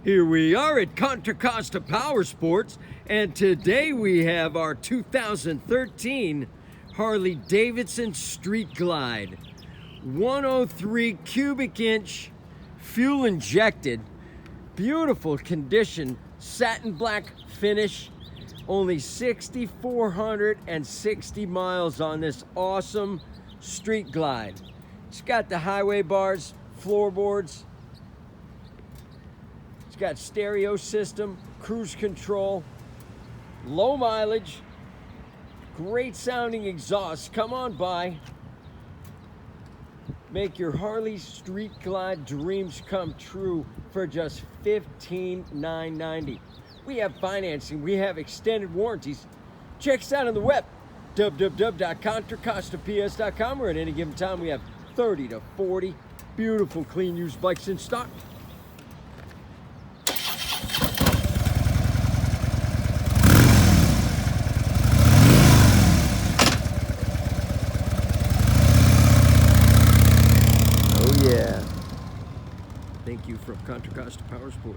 Here we are at Contra Costa Powersports, and today we have our 2013 Harley Davidson Street Glide. 103 cubic inch, fuel injected, beautiful condition, satin black finish, only 6,460 miles on this awesome Street Glide. It's got the highway bars, floorboards. It's got stereo system, cruise control, low mileage, great sounding exhaust. Come on by. Make your Harley Street Glide dreams come true for just $15,990. We have financing, we have extended warranties. Check us out on the web, www.contracostaps.com, where at any given time we have 30 to 40 beautiful clean used bikes in stock. Oh yeah. Thank you from Contra Costa Powersports.